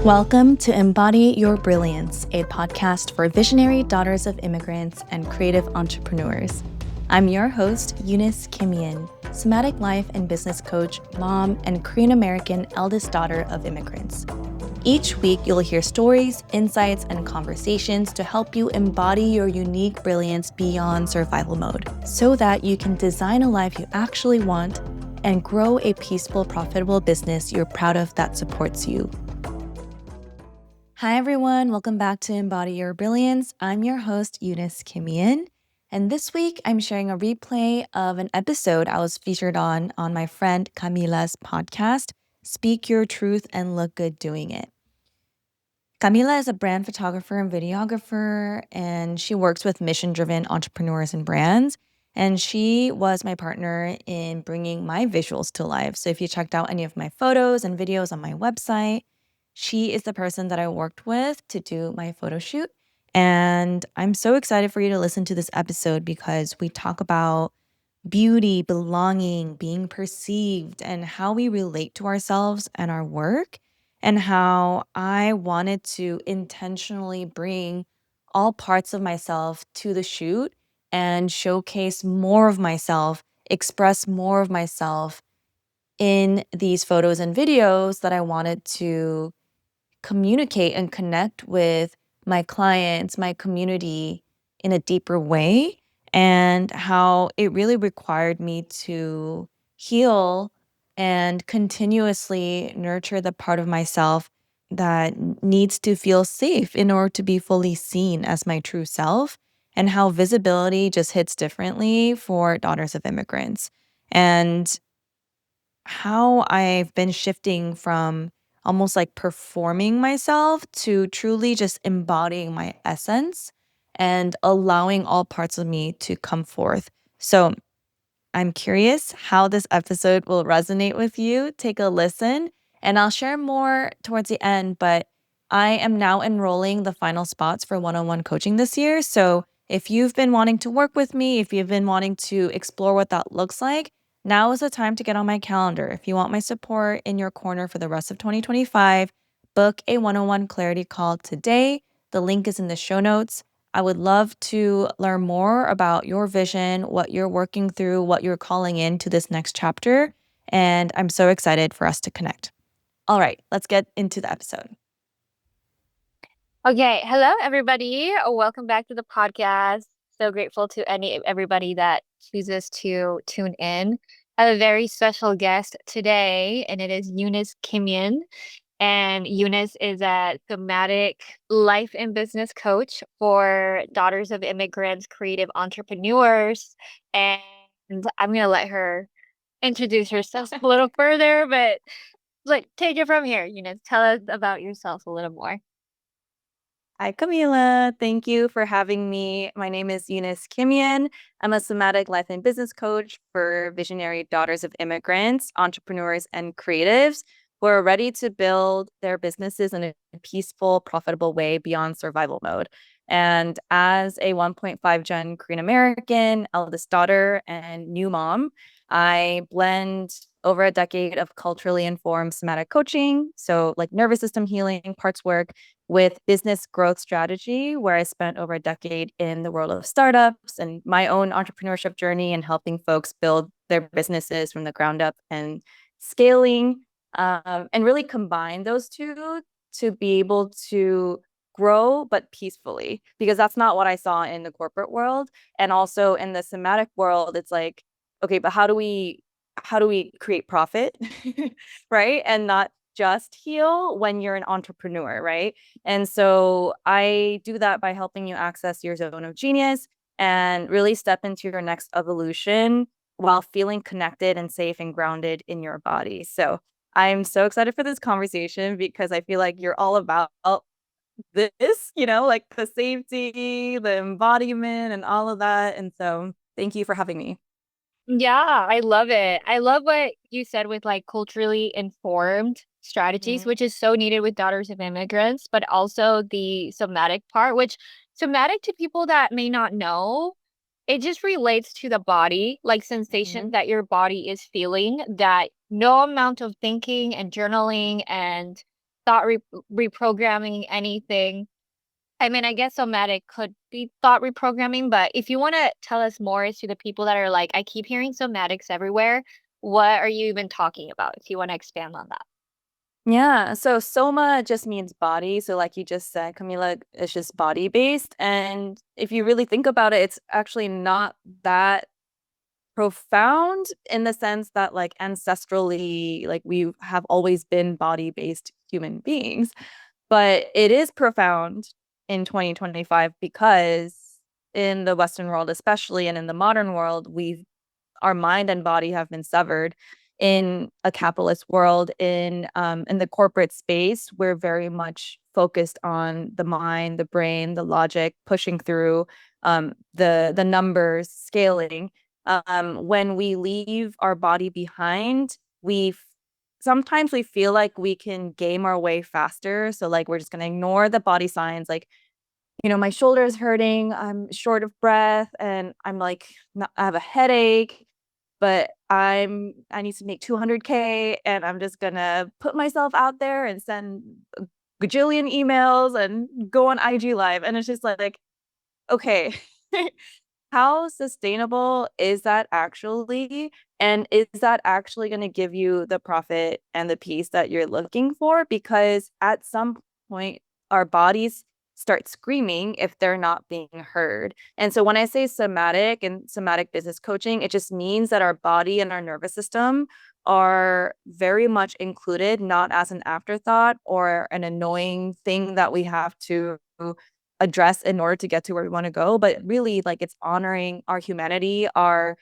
Welcome to Embody Your Brilliance, a podcast for visionary daughters of immigrants and creative entrepreneurs. I'm your host, Eunice Camil, somatic life and business coach, mom, and Korean American eldest daughter of immigrants. Each week, you'll hear stories, insights, and conversations to help you embody your unique brilliance beyond survival mode so that you can design a life you actually want and grow a peaceful, profitable business you're proud of that supports you. Hi, everyone. Welcome back to Embody Your Brilliance. I'm your host, Eunice Camil. And this week, I'm sharing a replay of an episode I was featured on my friend Camila's podcast, Speak Your Truth and Look Good Doing It. Camila is a brand photographer and videographer, and she works with mission-driven entrepreneurs and brands. And she was my partner in bringing my visuals to life. So if you checked out any of my photos and videos on my website, she is the person that I worked with to do my photo shoot. And I'm so excited for you to listen to this episode because we talk about beauty, belonging, being perceived, and how we relate to ourselves and our work, and how I wanted to intentionally bring all parts of myself to the shoot and showcase more of myself, express more of myself in these photos and videos that I wanted to communicate and connect with my clients, my community in a deeper way, and how it really required me to heal and continuously nurture the part of myself that needs to feel safe in order to be fully seen as my true self, and how visibility just hits differently for daughters of immigrants. And how I've been shifting from almost like performing myself to truly just embodying my essence and allowing all parts of me to come forth. So I'm curious how this episode will resonate with you. Take a listen, and I'll share more towards the end, but I am now enrolling the final spots for one-on-one coaching this year. So if you've been wanting to work with me, if you've been wanting to explore what that looks like, now is the time to get on my calendar. If you want my support in your corner for the rest of 2025, book a one-on-one clarity call today. The link is in the show notes. I would love to learn more about your vision, what you're working through, what you're calling into this next chapter. And I'm so excited for us to connect. All right, let's get into the episode. Okay, hello everybody. Welcome back to the podcast. So grateful to everybody that chooses to tune in. I have a very special guest today, and it is Eunice Kimian. And Eunice is a somatic life and business coach for daughters of immigrants, creative entrepreneurs. And I'm gonna let her introduce herself a little further, but take it from here, Eunice. Tell us about yourself a little more. Hi, Camila. Thank you for having me. My name is Eunice Kimian. I'm a somatic life and business coach for visionary daughters of immigrants, entrepreneurs, and creatives who are ready to build their businesses in a peaceful, profitable way beyond survival mode. And as a 1.5 gen Korean American, eldest daughter, and new mom, I blend over a decade of culturally informed somatic coaching, so like nervous system healing, parts work, with business growth strategy, where I spent over a decade in the world of startups and my own entrepreneurship journey and helping folks build their businesses from the ground up and scaling, and really combine those two to be able to grow but peacefully, because that's not what I saw in the corporate world. And also in the somatic world, it's like, okay, but how do we create profit, right? And not just heal when you're an entrepreneur, right? And so I do that by helping you access your zone of genius and really step into your next evolution while feeling connected and safe and grounded in your body. So I'm so excited for this conversation because I feel like you're all about this, like the safety, the embodiment, and all of that. And so thank you for having me. Yeah, I love it. I love what you said with culturally informed strategies, Mhm. which is so needed with daughters of immigrants, but also the somatic part, which somatic to people that may not know it just relates to the body, like sensations Mhm. that your body is feeling that no amount of thinking and journaling and thought reprogramming anything. I mean, I guess somatic could be thought reprogramming, but if you want to tell us more as to the people that are like, I keep hearing somatics everywhere, what are you even talking about? If you want to expand on that. Yeah, so soma just means body. So, like you just said, Camila, it's just body based. And if you really think about it, it's actually not that profound in the sense that, like, ancestrally, like, we have always been body based human beings. But it is profound in 2025 because in the Western world, especially, and in the modern world, our mind and body have been severed. In a capitalist world, in the corporate space, we're very much focused on the mind, the brain, the logic, pushing through, the numbers, scaling. When we leave our body behind, sometimes we feel like we can game our way faster. So, like, we're just going to ignore the body signs, like, my shoulder is hurting, I'm short of breath, and I'm like, I have a headache, but I need to make 200K, and I'm just gonna put myself out there and send a gajillion emails and go on IG Live. And it's just like, okay, how sustainable is that actually? And is that actually going to give you the profit and the peace that you're looking for? Because at some point, our bodies start screaming if they're not being heard. And so when I say somatic and somatic business coaching, it just means that our body and our nervous system are very much included, not as an afterthought or an annoying thing that we have to address in order to get to where we want to go, but really, like, it's honoring our humanity, our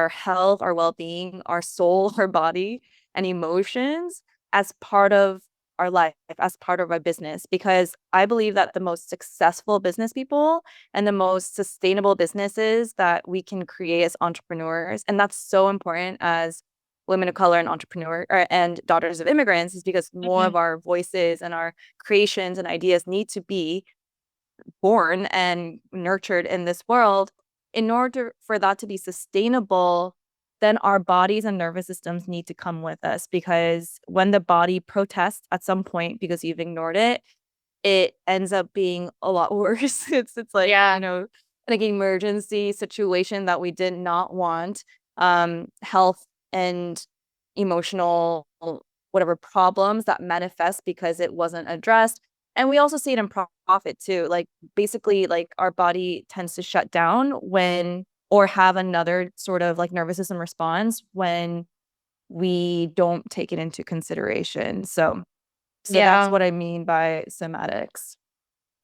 health, our well-being, our soul, our body and emotions as part of our life, as part of our business. Because I believe that the most successful business people and the most sustainable businesses that we can create as entrepreneurs, and that's so important as women of color and and daughters of immigrants, is because more Mhm. of our voices and our creations and ideas need to be born and nurtured in this world. In order for that to be sustainable, then our bodies and nervous systems need to come with us, because when the body protests at some point because you've ignored it, it ends up being a lot worse. It's like, Yeah. like an emergency situation that we did not want. Health and emotional whatever problems that manifest because it wasn't addressed. And we also see it in profit too. Like, basically, like, our body tends to shut down when, or have another sort of like nervous system response when we don't take it into consideration. So that's Yeah. what I mean by somatics.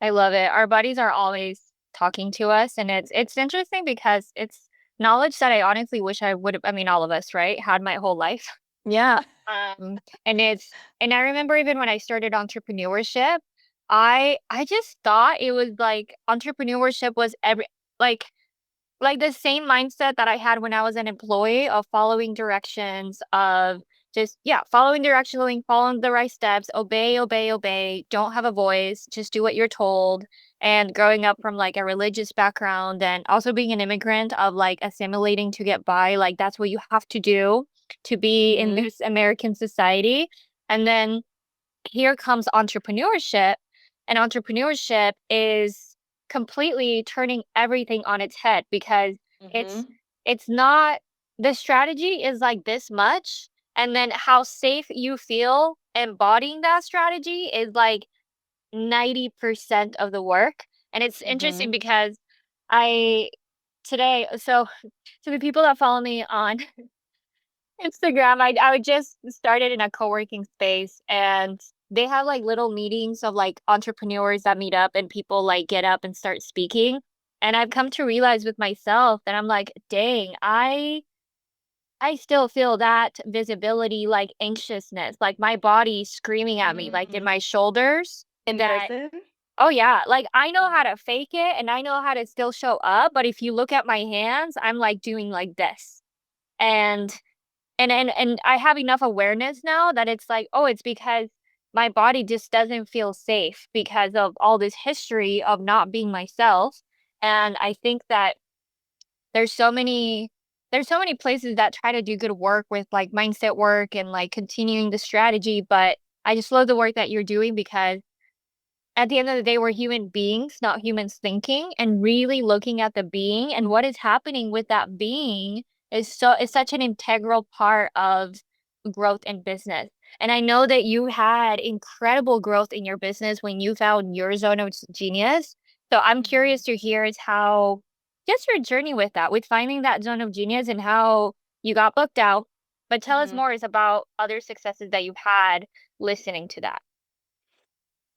I love it. Our bodies are always talking to us, and it's interesting because it's knowledge that I honestly wish I would have, I mean, all of us, right, had my whole life. Yeah. And I remember even when I started entrepreneurship, I just thought it was like entrepreneurship was like like the same mindset that I had when I was an employee of following directions, of just, yeah, following direction, following the right steps, obey, obey, obey, don't have a voice, just do what you're told. And growing up from like a religious background and also being an immigrant of like assimilating to get by, like that's what you have to do to be in Hmm. this American society. And then here comes entrepreneurship, and entrepreneurship is completely turning everything on its head because it's Hmm. it's not, the strategy is like this much, and then how safe you feel embodying that strategy is like 90% of the work. And it's interesting Hmm. because I today so the people that follow me on Instagram, I would just started in a co-working space, and they have like little meetings of like entrepreneurs that meet up and people like get up and start speaking. And I've come to realize with myself that I'm like, dang, I still feel that visibility, like anxiousness, like my body screaming at me, like in Hmm. my shoulders. In That, person. oh yeah, like I know how to fake it and I know how to still show up, but if you look at my hands, I'm like doing like this. And and I have enough awareness now that it's like, oh, it's because my body just doesn't feel safe because of all this history of not being myself. And I think that there's so many there's so many places that try to do good work with like mindset work and like continuing the strategy, but I just love the work that you're doing because at the end of the day, we're human beings, not humans thinking, and really looking at the being and what is happening with that being is such an integral part of growth in business. And I know that you had incredible growth in your business when you found your zone of genius. So I'm Mhm. curious to hear is how just your journey with that, with finding that zone of genius and how you got booked out. But tell us Mhm. more is about other successes that you've had listening to that.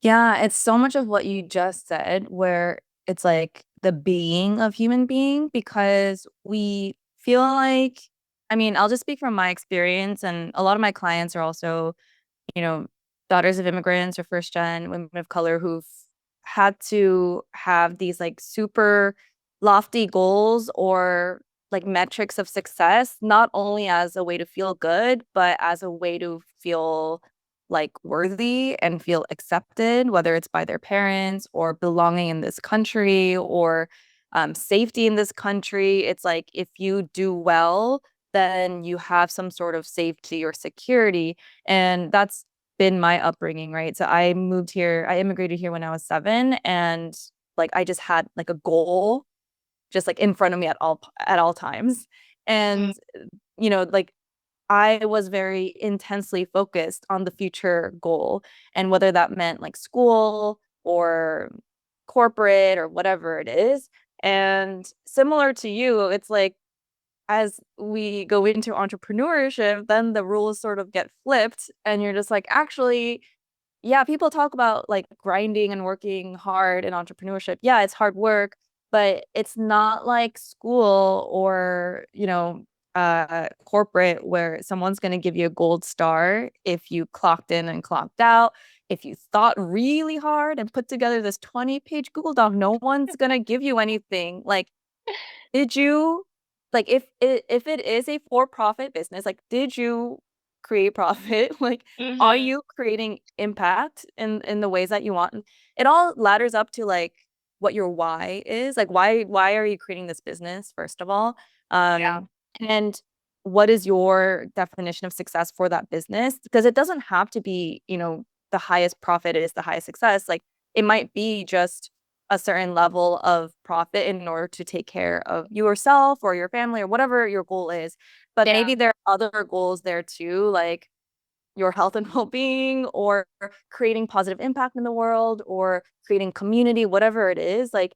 Yeah, it's so much of what you just said, where it's like the being of human being, because we feel like, I mean, I'll just speak from my experience, and a lot of my clients are also, you know, daughters of immigrants or first gen women of color who've had to have these like super lofty goals or like metrics of success, not only as a way to feel good, but as a way to feel like worthy and feel accepted, whether it's by their parents or belonging in this country or safety in this country. It's like if you do well, then you have some sort of safety or security. And that's been my upbringing, right? So I moved here, I immigrated here when I was 7, and like I just had like a goal just like in front of me at all times. Mm, And like I was very intensely focused on the future goal, and whether that meant like school or corporate or whatever it is. And similar to you, it's like as we go into entrepreneurship, then the rules sort of get flipped, and you're just like, actually, yeah, people talk about like grinding and working hard in entrepreneurship. Yeah, it's hard work, but it's not like school or, corporate where someone's going to give you a gold star if you clocked in and clocked out. If you thought really hard and put together this 20-page Google Doc, no one's going to give you anything. Like, did you like if it is a for-profit business, like did you create profit? Like are mhm. you creating impact in the ways that you want? And it all ladders up to like what your why is. Like why are you creating this business, first of all? Yeah. Um and what is your definition of success for that business? Because it doesn't have to be, the highest profit is the highest success. Like it might be just a certain level of profit in order to take care of yourself or your family or whatever your goal is. But Yeah. maybe there are other goals there too, like your health and well-being or creating positive impact in the world or creating community, whatever it is. Like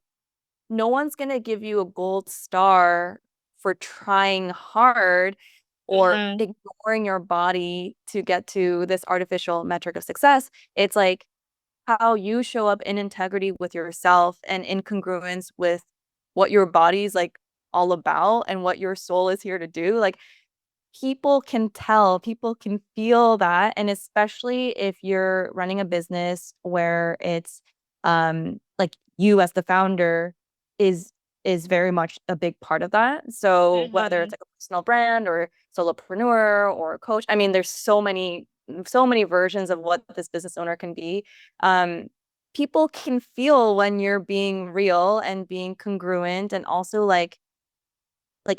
no one's going to give you a gold star for trying hard or Mhm. ignoring your body to get to this artificial metric of success. It's like how you show up in integrity with yourself and in congruence with what your body's like all about and what your soul is here to do. Like people can tell, people can feel that. And especially if you're running a business where it's like you as the founder is is very much a big part of that. So whether it's Mhm. like a personal brand or solopreneur or a coach, I mean, there's so many versions of what this business owner can be. Um, People can feel when you're being real and being congruent and also like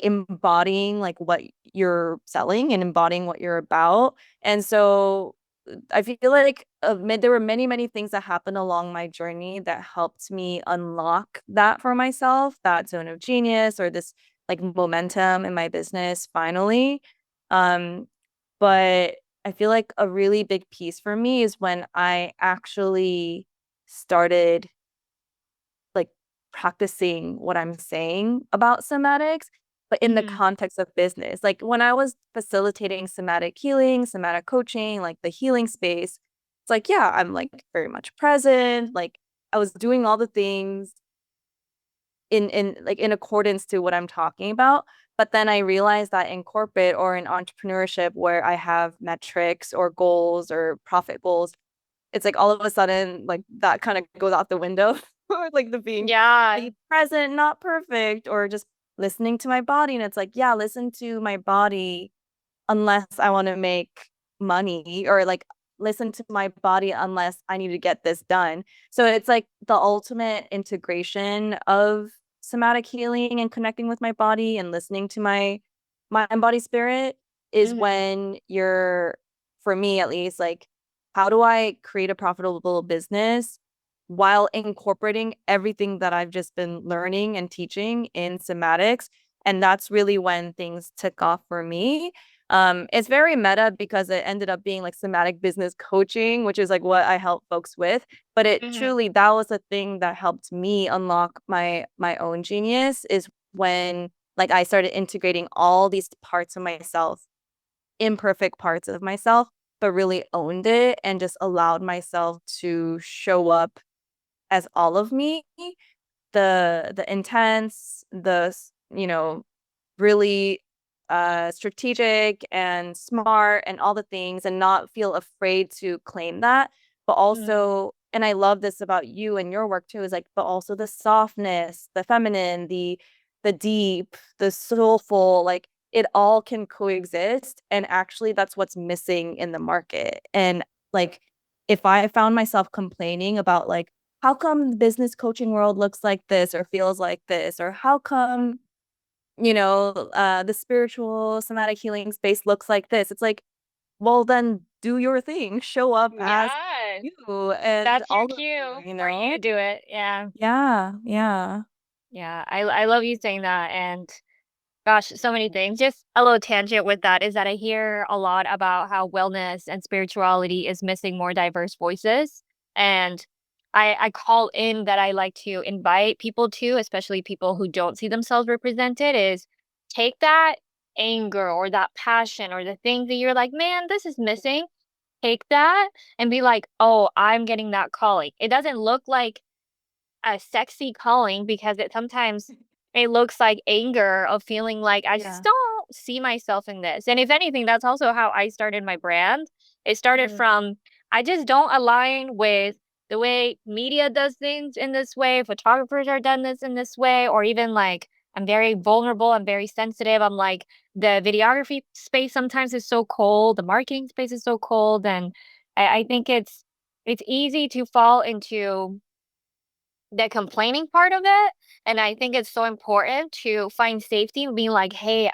embodying like what you're selling and embodying what you're about. And so I feel like there were many, many things that happened along my journey that helped me unlock that for myself, that zone of genius or this like momentum in my business finally. Um, but I feel like a really big piece for me is when I actually started like practicing what I'm saying about somatics, but in the Mhm. context of business. Like when I was facilitating somatic healing, somatic coaching, like the healing space, it's like, yeah, I'm like very much present. Like I was doing all the things in like in accordance to what I'm talking about. But then I realized that in corporate or in entrepreneurship where I have metrics or goals or profit goals, it's like all of a sudden like that kind of goes out the window or like the Yeah. being present, not perfect, or just listening to my body. And it's like, yeah, listen to my body unless I want to make money, or like listen to my body unless I need to get this done. So it's like the ultimate integration of somatic healing and connecting with my body and listening to my embodied spirit is Mhm. when you're, for me at least, like, how do I create a profitable business while incorporating everything that I've just been learning and teaching in somatics? And that's really when things took off for me. It's very meta because it ended up being like somatic business coaching, which is like what I help folks with. But it Mhm. truly, that was the thing that helped me unlock my own genius, is when like I started integrating all these parts of myself, imperfect parts of myself, but really owned it and just allowed myself to show up as all of me, the intense, really strategic and smart and all the things, and not feel afraid to claim that. But Mhm. also, and I love this about you and your work too, is like, but also the softness, the feminine, the deep, the soulful, like it all can coexist. And actually that's what's missing in the market. And like if I found myself complaining about like, how come the business coaching world looks like this or feels like this, or how come the spiritual somatic healing space looks like this. It's like, well, then do your thing, show up as Yeah. you and That's your all of you, cue you for you know? to do it. Yeah. Yeah, yeah. Yeah. I love you saying that. And gosh, so many things. Just a little tangent with that is that I hear a lot about how wellness and spirituality is missing more diverse voices. And I call in that I like to invite people to, especially people who don't see themselves represented, is take that anger or that passion or the things that you're like, man, this is missing. Take that and be like, oh, I'm getting that calling. It doesn't look like a sexy calling because it sometimes it looks like anger of feeling like I just Yeah. don't see myself in this. And if anything, that's also how I started my brand. It started Mhm. from I just don't align with the way media does things in this way, photographers are done this in this way, or even like I'm very vulnerable, I'm very sensitive. I'm like the videography space sometimes is so cold, the marketing space is so cold, and I think it's easy to fall into the complaining part of it, and I think it's so important to find safety and being like, "Hey,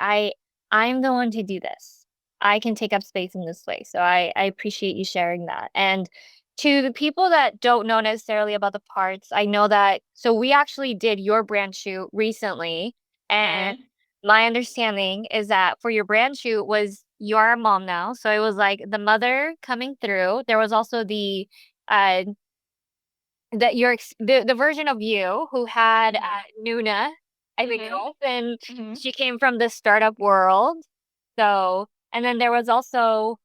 I'm the one to do this. I can take up space in this way." So I appreciate you sharing that. And to the people that don't know necessarily about the parts, I know that so we actually did your brand shoot recently, and Mhm. my understanding is that for your brand shoot was you are a mom now, so it was like the mother coming through. There was also uh that the version of you who had, Mhm. Noona, I think Mhm. so, and Mhm. she came from the startup world. So and then there was also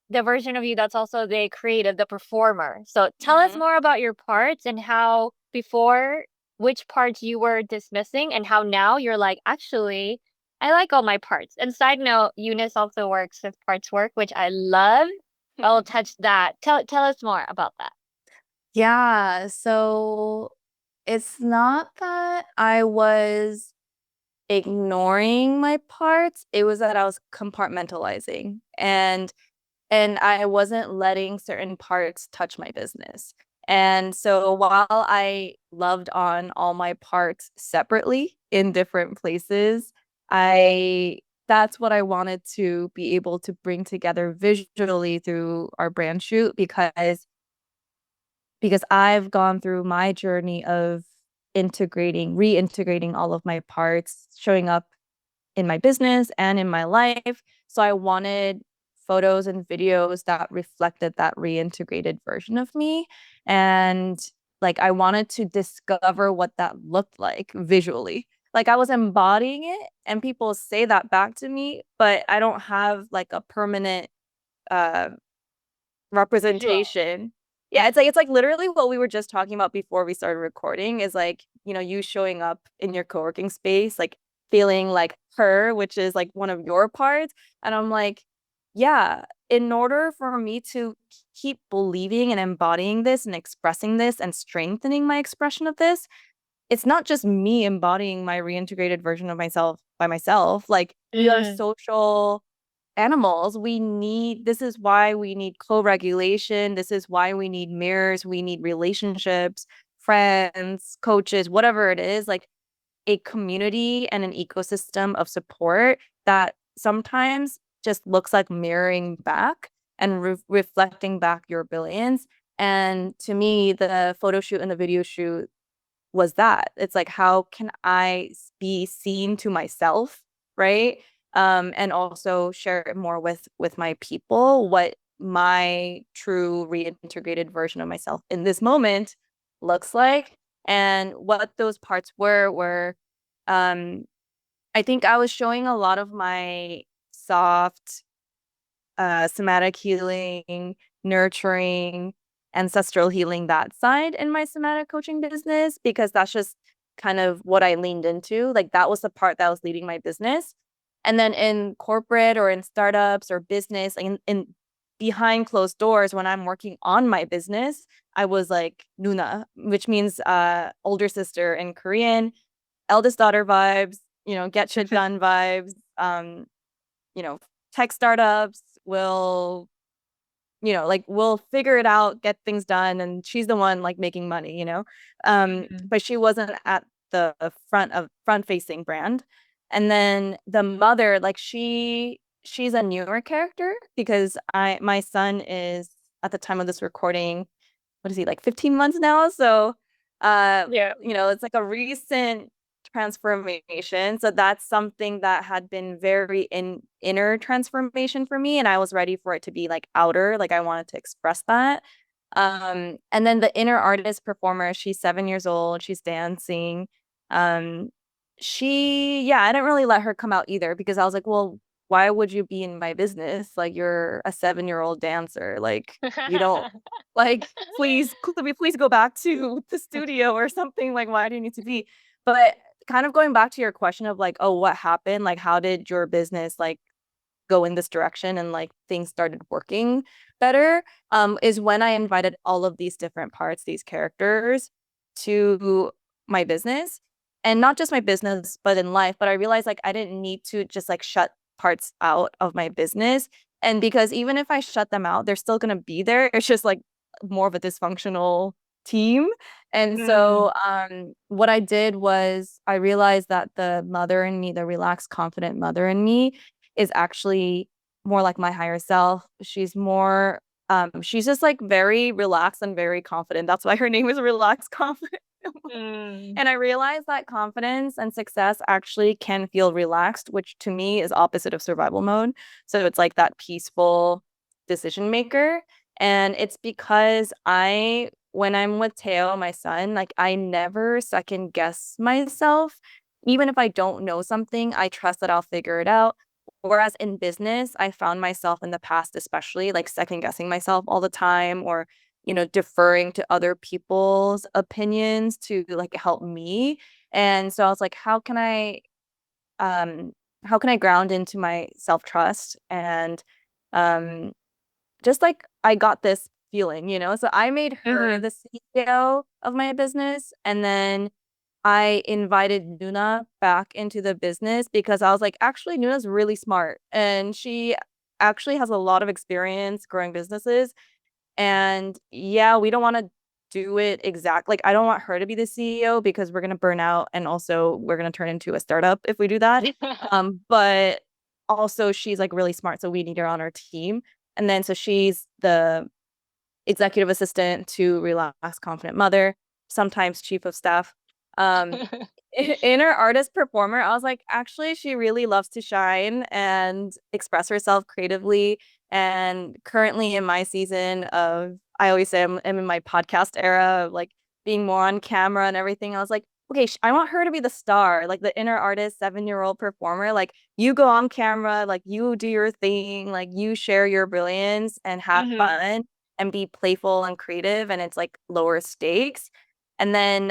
the version of you that's also the creative, the performer. So tell us Mhm. more about your parts and how before which parts you were dismissing and how now you're like, "Actually, I like all my parts." And side note, Eunice also works with parts work, which I love. I'll touch that. Tell us more about that. Yeah, so it's not that I was ignoring my parts, it was that I was compartmentalizing. And I wasn't letting certain parts touch my business. And so while I loved on all my parts separately in different places, I that's what I wanted to be able to bring together visually through our brand shoot, because I've gone through my journey of reintegrating all of my parts, showing up in my business and in my life. So I wanted photos and videos that reflected that reintegrated version of me. And like I wanted to discover what that looked like visually. Like I was embodying it and people say that back to me, but I don't have like a permanent uh Visual. representation. Yeah, it's like literally what we were just talking about before we started recording, is like, you showing up in your co-working space, like feeling like her, which is like one of your parts. And I'm like, yeah, in order for me to keep believing and embodying this and expressing this and strengthening my expression of this, it's not just me embodying my reintegrated version of myself by myself. Like we are Mhm. social animals. This is why we need co-regulation. This is why we need mirrors. We need relationships, friends, coaches, whatever it is. Like a community and an ecosystem of support that sometimes just looks like mirroring back and reflecting back your brilliance. And to me, the photo shoot and the video shoot was that. It's like, how can I be seen to myself, right? And also share it more with my people, what my true reintegrated version of myself in this moment looks like. And what those parts were um I think I was showing a lot of my soft somatic healing, nurturing, ancestral healing, that side in my somatic coaching business, because that's just kind of what I leaned into. Like that was the part that was leading my business. And then in corporate or in startups or business, like in behind closed doors, when I'm working on my business, I was like Noona, which means older sister in Korean, eldest daughter vibes, get shit done vibes. You know, tech startups will, like we'll figure it out, get things done, and she's the one like making money. Mhm. But she wasn't at the front facing brand. And then the mother, like she's a newer character because I my son is at the time of this recording, what is he, like 15 months now? So uh Yeah. it's like a recent transformation. So that's something that had been very inner transformation for me, and I was ready for it to be like outer, like I wanted to express that. And then the inner artist performer, she's 7 years old, she's dancing. um I didn't really let her come out either, because I was like, well, why would you be in my business? Like, you're a 7-year-old dancer, like you don't, like, please, could we please go back to the studio or something? Like, why do you need to be? But kind of going back to your question of like, oh, what happened? Like, how did your business like go in this direction and like things started working better? Is when I invited all of these different parts, these characters, to my business. And not just my business, but in life. But I realized like I didn't need to just like shut parts out of my business. And because even if I shut them out, they're still gonna be there. It's just like more of a dysfunctional team. And Mm. so what I did was I realized that the mother in me, the relaxed, confident mother in me, is actually more like my higher self. She's just like very relaxed and very confident. That's why her name is Relaxed Confident. Mm. And I realized that confidence and success actually can feel relaxed, which to me is opposite of survival mode. So it's like that peaceful decision maker. And it's because when I'm with Teo, my son, like I never second guess myself. Even if I don't know something, I trust that I'll figure it out. Whereas in business, I found myself in the past, especially like second guessing myself all the time, or deferring to other people's opinions to like help me. And so I was like, um how can I ground into my self-trust? And um just like I got this feeling. So I made her Mhm. the CEO of my business, and then I invited Noona back into the business because I was like, actually, Noona's really smart and she actually has a lot of experience growing businesses. And yeah, we don't want to do it exact. Like, I don't want her to be the CEO because we're going to burn out. And also, we're going to turn into a startup if we do that. But also, she's like really smart. So we need her on our team. And then, so she's the executive assistant to Relax Confident Mother, sometimes chief of staff. Um, Inner artist performer, I was like, actually, she really loves to shine and express herself creatively. And currently in my season of, I always say I'm in my podcast era of like being more on camera and everything. I was like, okay, I want her to be the star, like the inner artist, 7-year-old performer. Like, you go on camera, like you do your thing, like you share your brilliance and have Mhm. fun and be playful and creative. And it's like lower stakes. And then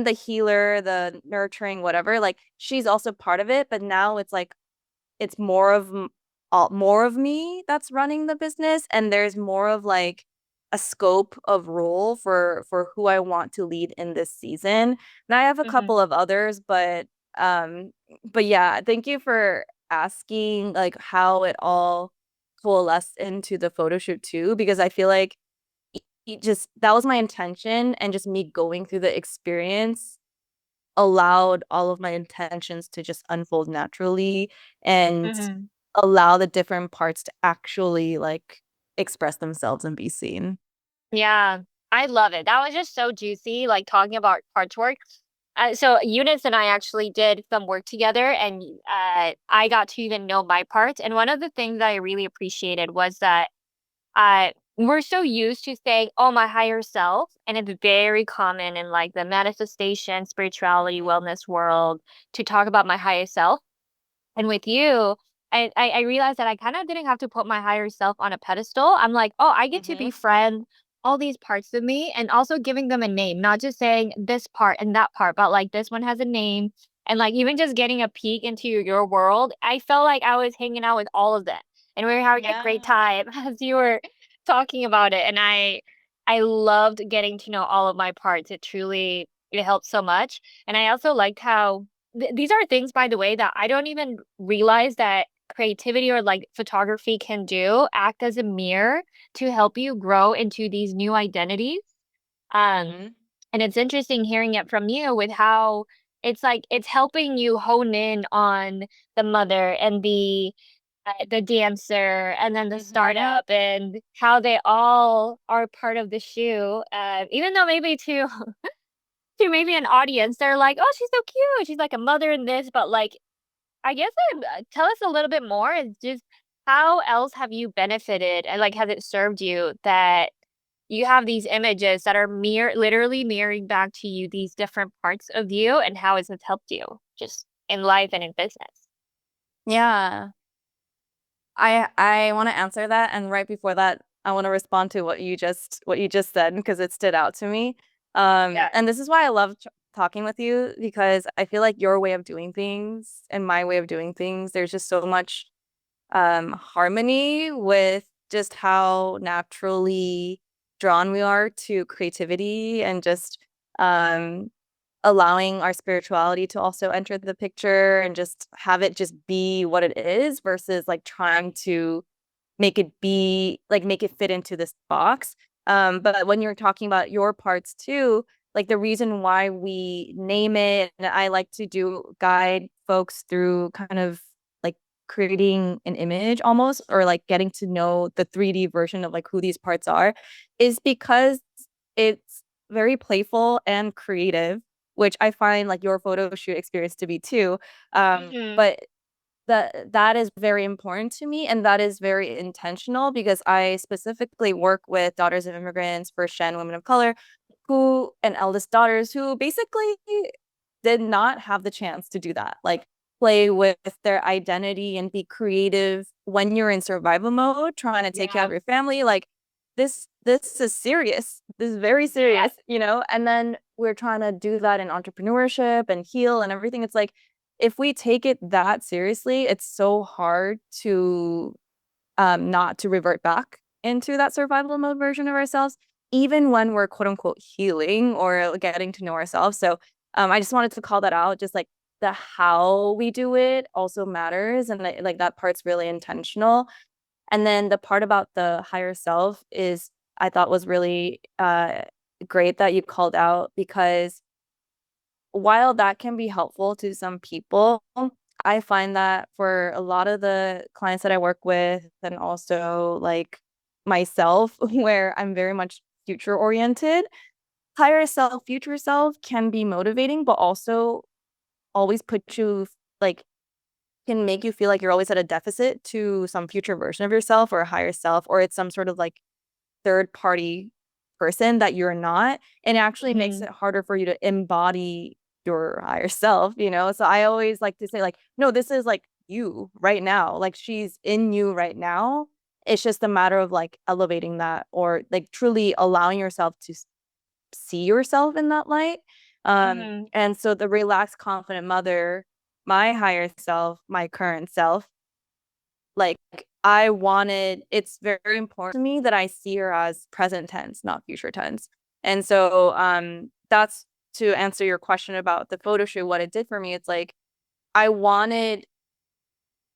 the healer, the nurturing, whatever, like she's also part of it, but now it's like it's more of me that's running the business, and there's more of like a scope of role for who I want to lead in this season. And I have a Mhm. couple of others, um but yeah, thank you for asking like how it all coalesced into the photo shoot too, because I feel like just that was my intention, and just me going through the experience allowed all of my intentions to just unfold naturally and Mhm. allow the different parts to actually like express themselves and be seen. Yeah, I love it. That was just so juicy, like talking about parts work. So Eunice and I actually did some work together, and I got to even know my parts. And one of the things that I really appreciated was that we're so used to saying, "Oh, my higher self," and it's very common in like the manifestation, spirituality, wellness world to talk about my higher self. And with you, I realized that I kind of didn't have to put my higher self on a pedestal. I'm like, oh, I get to Mm-hmm. befriend all these parts of me and also giving them a name, not just saying this part and that part, but like this one has a name. And like even just getting a peek into your world, I felt like I was hanging out with all of them. And we were having a great Yeah. time as you were talking about it. And I loved getting to know all of my parts. It helped so much. And I also liked how these are things, by the way, that I don't even realize that creativity or like photography can do, act as a mirror to help you grow into these new identities. Um, Mm-hmm. and it's interesting hearing it from you with how it's like it's helping you hone in on the mother and the dancer and then the Mm-hmm. startup and how they all are part of the shoe. Even though maybe to maybe an audience, they're like, "Oh, she's so cute. She's like a mother in this," but like, I guess tell us a little bit more. Is just how else have you benefited and like has it served you that you have these images that are literally mirroring back to you these different parts of you, and how has it helped you just in life and in business? Yeah. I want to answer that, and right before that, I want to respond to what you just said because it stood out to me. Yeah. And this is why I love talking with you because I feel like your way of doing things and my way of doing things, there's just so much harmony with just how naturally drawn we are to creativity and just um allowing our spirituality to also enter the picture and just have it just be what it is versus like trying to make it be like make it fit into this box. But when you're talking about your parts too, like the reason why we name it, and I like to do guide folks through kind of like creating an image almost or like getting to know the 3D version of like who these parts are, is because it's very playful and creative, which I find like your photo shoot experience to be too. Hmm. But that is very important to me and that is very intentional because I specifically work with daughters of immigrants, first gen women of color, who and eldest daughters who basically did not have the chance to do that. Like play with their identity and be creative when you're in survival mode, trying to take care Yeah. of your family. Like this is serious. This is very Yeah. serious, you know? And then we're trying to do that in entrepreneurship and heal and everything. It's like if we take it that seriously, it's so hard to not to revert back into that survival mode version of ourselves, even when we're quote unquote healing or getting to know ourselves. So I just wanted to call that out. Just like the how we do it also matters, and like that part's really intentional. And then the part about the higher self is I thought was really great that you called out because while that can be helpful to some people, I find that for a lot of the clients that I work with and also like myself, where I'm very much future oriented, higher self, future self can be motivating, but also always put you like can make you feel like you're always at a deficit to some future version of yourself or a higher self, or it's some sort of like third party person that you're not. And it actually makes Hmm. it harder for you to embody your higher self, you know? So I always like to say, like, no, this is like you right now. Like she's in you right now. It's just a matter of like elevating that or like truly allowing yourself to see yourself in that light. Hmm. And so the relaxed, confident mother, my higher self, my current self, like I wanted, it's very important to me that I see her as present tense, not future tense. And so that's to answer your question about the photo shoot, what it did for me. It's like I wanted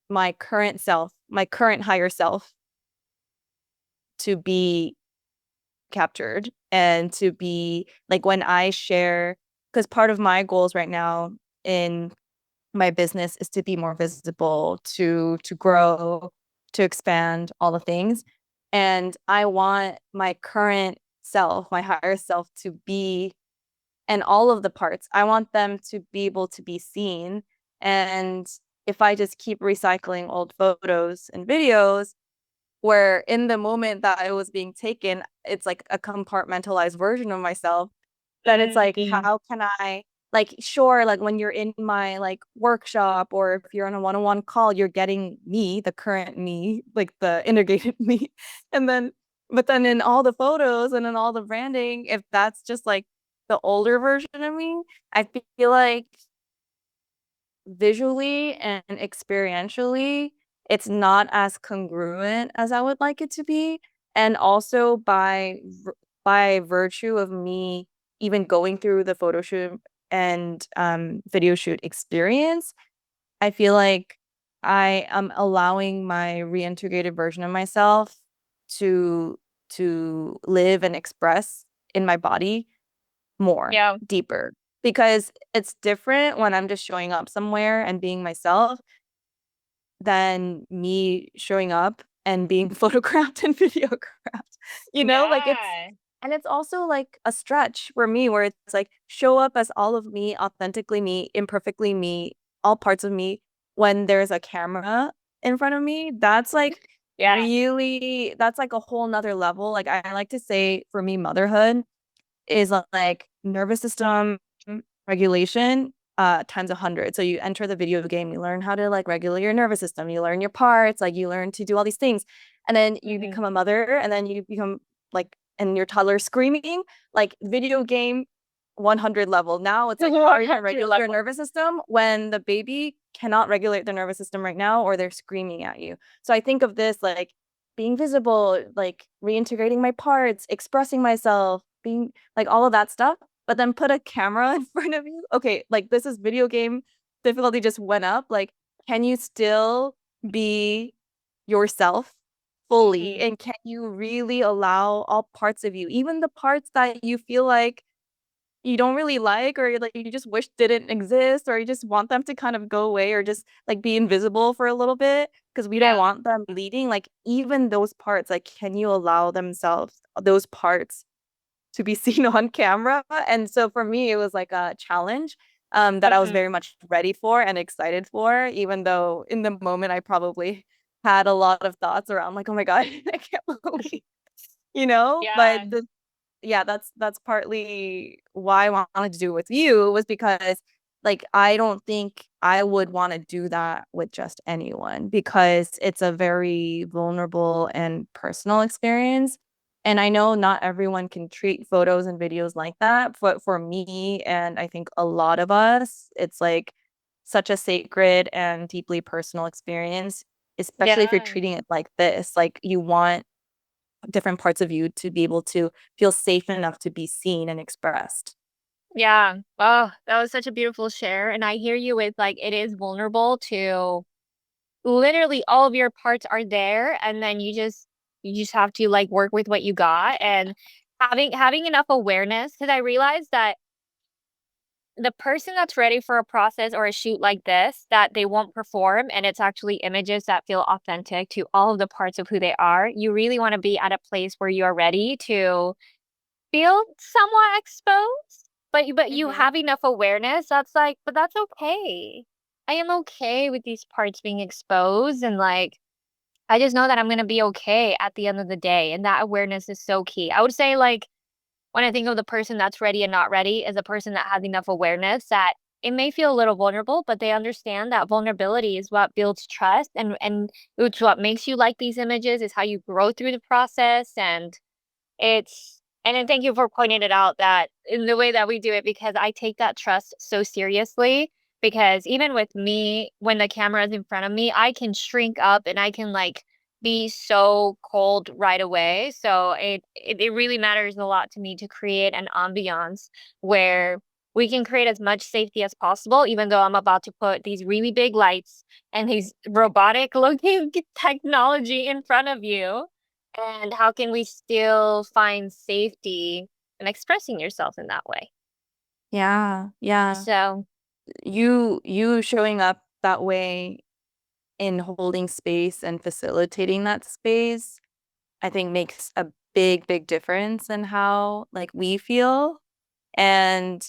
my current self, my current higher self to be captured and to be like when I share. because part of my goals right now in my business is to be more visible, to grow, to expand all the things. And I want my current self, my higher self to be, and all of the parts, I want them to be able to be seen. And if I just keep recycling old photos and videos, where in the moment that it was being taken, it's like a compartmentalized version of myself, then it's like, Mm-hmm. how can I, like, sure, like when you're in my like workshop or if you're on a one-on-one call, you're getting me, the current me, like the integrated me. And then, but then in all the photos and in all the branding, if that's just like the older version of me, I feel like visually and experientially, it's not as congruent as I would like it to be. And also by virtue of me even going through the photo shoot and video shoot experience, I feel like I am allowing my reintegrated version of myself to live and express in my body more Yeah. deeper, because it's different when I'm just showing up somewhere and being myself than me showing up and being photographed and videographed. Like Yeah. and it's also like a stretch for me where it's like show up as all of me, authentically me, imperfectly me, all parts of me when there's a camera in front of me. That's like Yeah. really, that's like a whole nother level. Like I like to say for me, motherhood is like nervous system regulation times 100. So you enter the video game, you learn how to like regulate your nervous system, you learn your parts, like you learn to do all these things. And then you Mm-hmm. become a mother, and then you become like, and your toddler screaming, like video game 100 level. Now it's like, how are you going to 100 regulate your level. nervous system when the baby cannot regulate their nervous system right now, or they're screaming at you? So I think of this like being visible, like reintegrating my parts, expressing myself, being like all of that stuff, but then put a camera in front of you. Okay, like this is video game difficulty just went up. Like, can you still be yourself fully? Mm-hmm. And can you really allow all parts of you, even the parts that you feel like you don't really like, or like you just wish didn't exist, or you just want them to kind of go away or just like be invisible for a little bit because we don't Yeah. want them leading, like even those parts, like can you allow themselves those parts to be seen on camera? And so for me, it was like a challenge that I was Mm-hmm. very much ready for and excited for, even though in the moment I probably had a lot of thoughts around like, oh my God, I can't believe, but Yeah. yeah, that's partly why I wanted to do it with you, was because like I don't think I would want to do that with just anyone, because it's a very vulnerable and personal experience. And I know not everyone can treat photos and videos like that, but for me, and I think a lot of us, it's like such a sacred and deeply personal experience, especially if you're Yeah. treating it like this. Like you want different parts of you to be able to feel safe enough to be seen and expressed. Yeah. Oh, that was such a beautiful share. And I hear you with like it is vulnerable to literally all of your parts are there and then you just have to like work with what you got and having enough awareness because I realized that the person that's ready for a process or a shoot like this that they won't perform and it's actually images that feel authentic to all of the parts of who they are, you really want to be at a place where you are ready to feel somewhat exposed, but you Mm-hmm. have enough awareness that's like, but that's okay. I am okay with these parts being exposed and like I just know that I'm gonna be okay at the end of the day. And that awareness is so key. I would say like when I think of the person that's ready and not ready is a person that has enough awareness that it may feel a little vulnerable, but they understand that vulnerability is what builds trust and it's what makes you like these images, is how you grow through the process. And then thank you for pointing it out that in the way that we do it, because I take that trust so seriously. Because even with me, when the camera is in front of me, I can shrink up and I can like be so cold right away. So it really matters a lot to me to create an ambiance where we can create as much safety as possible, even though I'm about to put these really big lights and these robotic looking technology in front of you. And how can we still find safety in expressing yourself in that way? Yeah, yeah. So, You showing up that way in holding space and facilitating that space, I think makes a big, big difference in how like we feel. And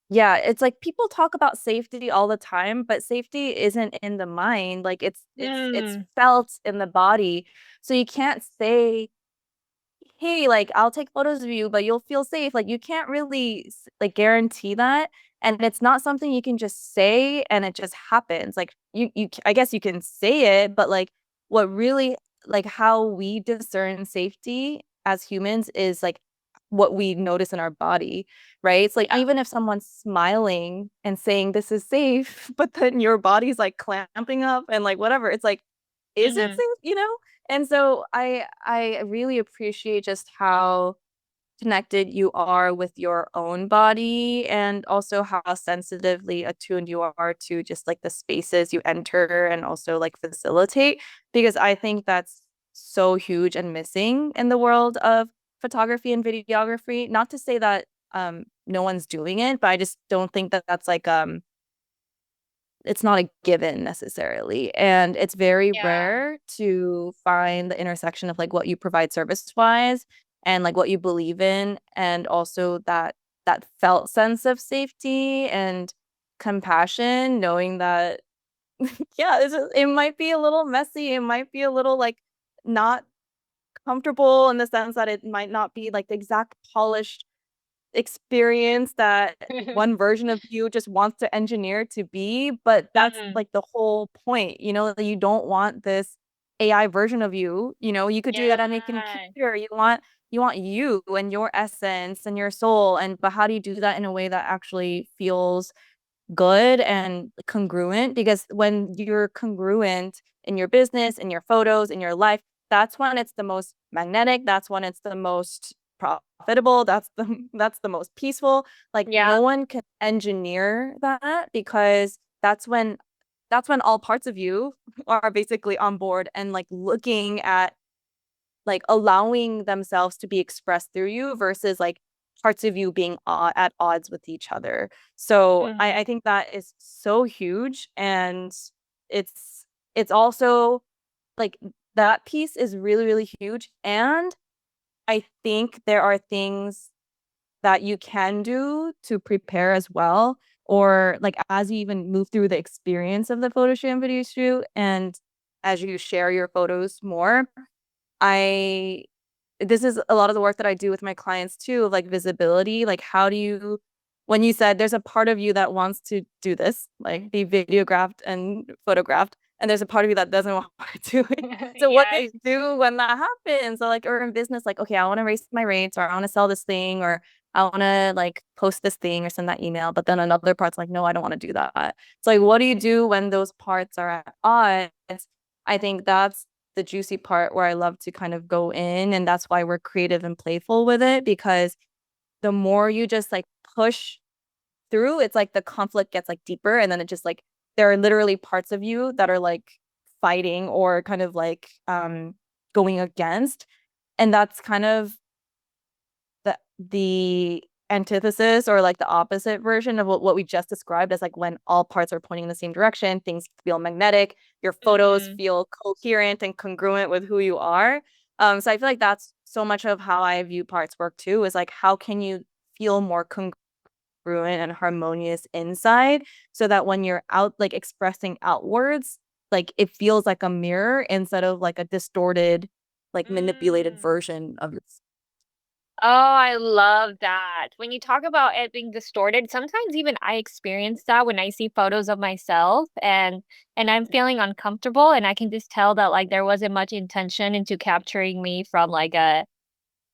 yeah, it's like people talk about safety all the time, but safety isn't in the mind. Like it's mm, felt in the body. So you can't say, hey, like I'll take photos of you, but you'll feel safe. Like you can't really like guarantee that. And it's not something you can just say and it just happens. Like I guess you can say it, but like what really like how we discern safety as humans is like what we notice in our body, right? It's like yeah. even if someone's smiling and saying this is safe, but then your body's like clamping up and like whatever, it's like, is it Mhm. safe? You know? And so I really appreciate just how connected you are with your own body and also how sensitively attuned you are to just like the spaces you enter and also like facilitate because I think that's so huge and missing in the world of photography and videography. Not to say that no one's doing it, but I just don't think that that's like it's not a given necessarily. And it's very Yeah. rare to find the intersection of like what you provide service wise and like what you believe in and also that felt sense of safety and compassion, knowing that yeah, it might be a little messy, it might be a little like not comfortable in the sense that it might not be like the exact polished experience that one version of you just wants to engineer to be, but that's Mhm. like the whole point, you know, that you don't want this AI version of you, you know, you could do that on a Yeah. computer. You want you and your essence and your soul and but how do you do that in a way that actually feels good and congruent because when you're congruent in your business, in your photos, in your life, that's when it's the most magnetic, that's when it's the most profitable, that's the most peaceful. Like Yeah. no one can engineer that because that's when all parts of you are basically on board and like looking at like allowing themselves to be expressed through you versus like parts of you being at odds with each other. So I Mhm. think that is so huge and it's it's also like that piece is really, really huge. And I think there are things that you can do to prepare as well. Or like as you even move through the experience of the photo shoot and video shoot and as you share your photos more, I this is a lot of the work that I do with my clients too, of like visibility. Like, how do you, when you said there's a part of you that wants to do this, like be videographed and photographed, and there's a part of you that doesn't want to do it. So, what do Yes. you do when that happens? So, like, or in business, like, okay, I want to raise my rates, or I want to sell this thing, or I want to like post this thing or send that email. But then another part's like, no, I don't want to do that. So, like, what do you do when those parts are at odds? I think that's the juicy part where I love to kind of go in. And that's why we're creative and playful with it because the more you just like push through, it's like the conflict gets like deeper. And then it just like, there are literally parts of you that are like fighting or kind of like going against. And that's kind of the antithesis or like the opposite version of what we just described as like when all parts are pointing in the same direction, things feel magnetic, your photos Mhm. feel coherent and congruent with who you are. So I feel like that's so much of how I view parts work too, is like how can you feel more congruent and harmonious inside so that when you're out like expressing outwards, like it feels like a mirror instead of like a distorted, like manipulated Mm. version of yourself. Oh, I love that. When you talk about it being distorted, sometimes even I experience that when I see photos of myself and I'm feeling uncomfortable and I can just tell that like there wasn't much intention into capturing me from like a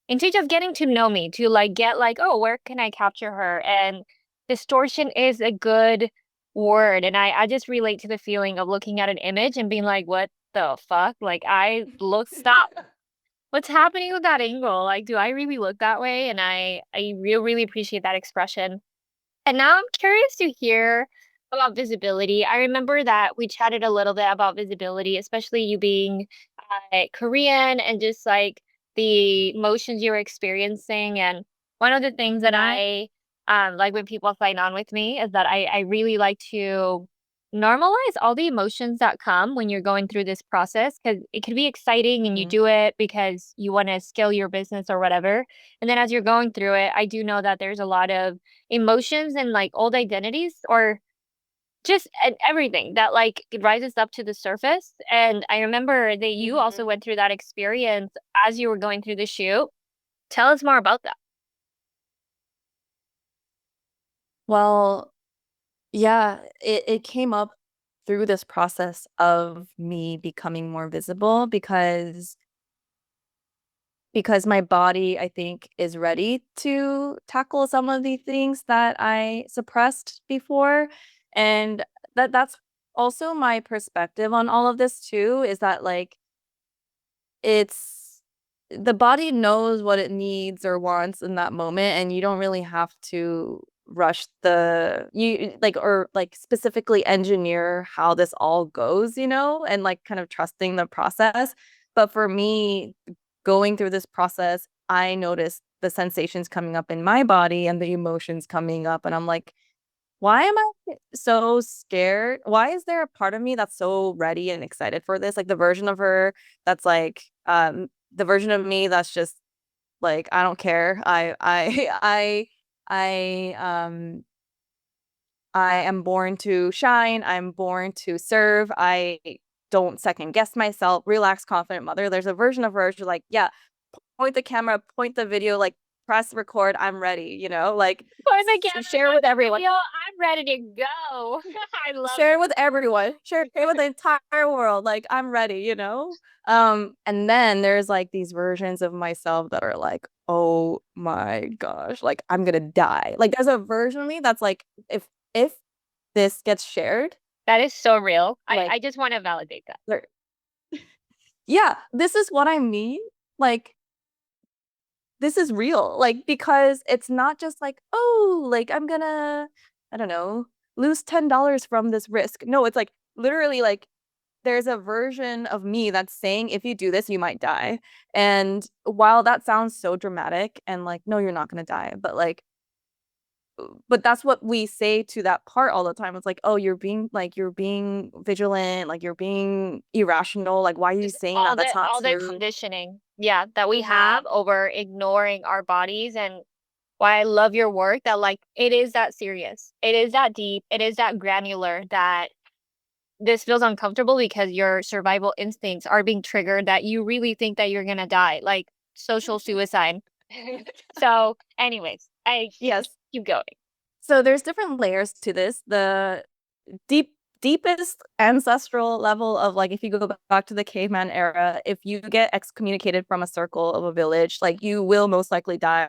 into just getting to know me to like get like, oh, where can I capture her? And distortion is a good word. And I just relate to the feeling of looking at an image and being like, what the fuck? Like I look stop. What's happening with that angle? Like, do I really look that way? And I really appreciate that expression. And now I'm curious to hear about visibility. I remember that we chatted a little bit about visibility, especially you being Korean and just like the emotions you were experiencing. And one of the things that Right. like when people sign on with me, is that I really like to normalize all the emotions that come when you're going through this process because it could be exciting and you Mhm. do it because you want to scale your business or whatever. And then as you're going through it, I do know that there's a lot of emotions and like old identities or just and everything that like it rises up to the surface. And I remember that you also Mhm. went through that experience as you were going through the shoot. Tell us more about that. Well, yeah, it came up through this process of me becoming more visible because my body, I think, is ready to tackle some of the things that I suppressed before. And that's also my perspective on all of this too, is that like it's the body knows what it needs or wants in that moment, and you don't really have to rush the you like or like specifically engineer how this all goes, and like kind of trusting the process. But for me, going through this process, I noticed the sensations coming up in my body and the emotions coming up, and I'm like, why am I so scared? Why is there a part of me that's so ready and excited for this? Like the version of her that's like the version of me that's just like I don't care. I am born to shine. I'm born to serve. I don't second guess myself. Relaxed, confident mother. There's a version of her. She's like, yeah, point the camera, point the video, like press record. I'm ready. Like For the camera, share for with the everyone. video, I'm ready to go. I love Share it. it with everyone. Share it with the entire world. Like I'm ready. And then there's like these versions of myself that are like, oh my gosh, like I'm gonna die. Like there's a version of me that's like, if this gets shared, That is so real. like I just want to validate that. there, yeah, this is what I mean. Like this is real. Like because it's not just like, oh, like I'm gonna, I don't know, lose $10 from this risk. No, it's like literally like there's a version of me that's saying if you do this you might die. And while that sounds so dramatic and like no you're not going to die, but that's what we say to that part all the time. It's like, oh, you're being vigilant, like you're being irrational, like why are you Just saying that? That's not all the true. conditioning, yeah, that we Yeah. have over ignoring our bodies and why I love your work that like it is that serious. It is that deep. It is that granular that this feels uncomfortable because your survival instincts are being triggered that you really think that you're gonna die, like social suicide. So, anyways, I Yes. keep going. So there's different layers to this. The deepest ancestral level of like if you go back to the caveman era, if you get excommunicated from a circle of a village, like you will most likely die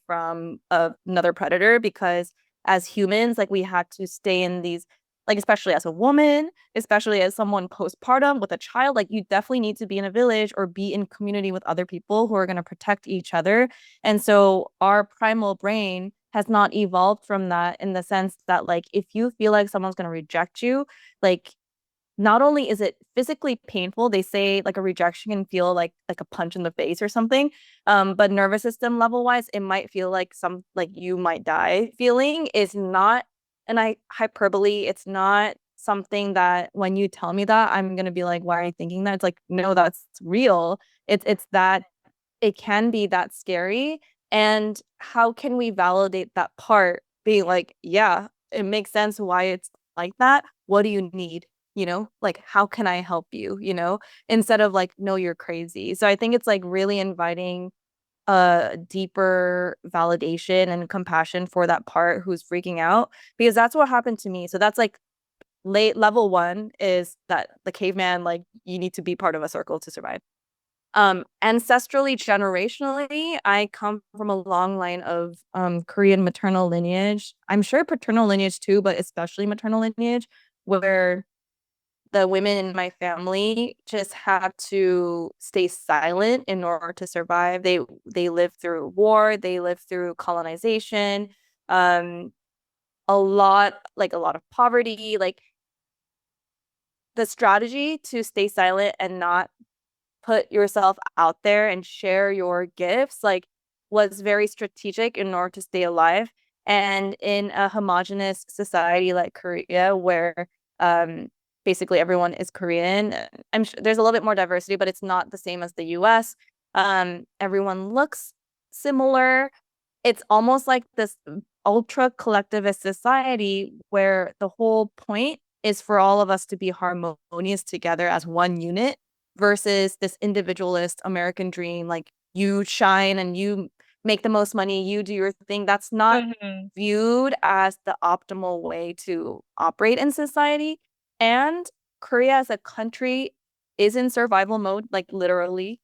from another predator because as humans, like we had to stay in these like especially as a woman, especially as someone postpartum with a child, like you definitely need to be in a village or be in community with other people who are going to protect each other. And so our primal brain has not evolved from that in the sense that like if you feel like someone's going to reject you, like not only is it physically painful, they say like a rejection can feel like a punch in the face or something, but nervous system level wise it might feel like some like you might die feeling is not, and I hyperbole, it's not something that when you tell me that I'm going to be like, why are you thinking that? It's like no, that's real. It's that it can be that scary. And how can we validate that part? Being like, yeah, it makes sense why it's like that. What do you need? Like, how can I help you? Instead of like, no, you're crazy. So I think it's like really inviting a deeper validation and compassion for that part who's freaking out, because that's what happened to me. So that's like late level one is that the caveman, like, you need to be part of a circle to survive. Ancestrally, generationally, I come from a long line of Korean maternal lineage. I'm sure paternal lineage too, but especially maternal lineage, where the women in my family just had to stay silent in order to survive. They lived through war, they lived through colonization, um, a lot of poverty, like the strategy to stay silent and not put yourself out there and share your gifts like was very strategic in order to stay alive. And in a homogenous society like Korea, where um, basically everyone is Korean, I'm sure there's a little bit more diversity, but it's not the same as the US. Everyone looks similar. It's almost like this ultra collectivist society where the whole point is for all of us to be harmonious together as one unit versus this individualist American dream. Like you shine and you make the most money, you do your thing. That's not Mhm. viewed as the optimal way to operate in society. And Korea as a country is in survival mode, like literally,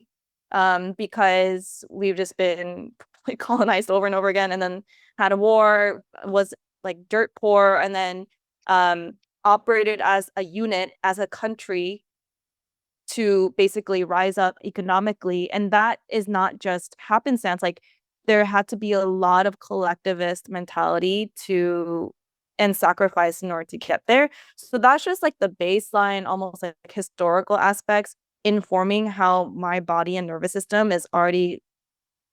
because we've just been like colonized over and over again, and then had a war, was like dirt poor, and then um, operated as a unit, as a country to basically rise up economically. And that is not just happenstance. Like there had to be a lot of collectivist mentality to and sacrifice in order to get there. So that's just like the baseline, almost like historical aspects informing how my body and nervous system is already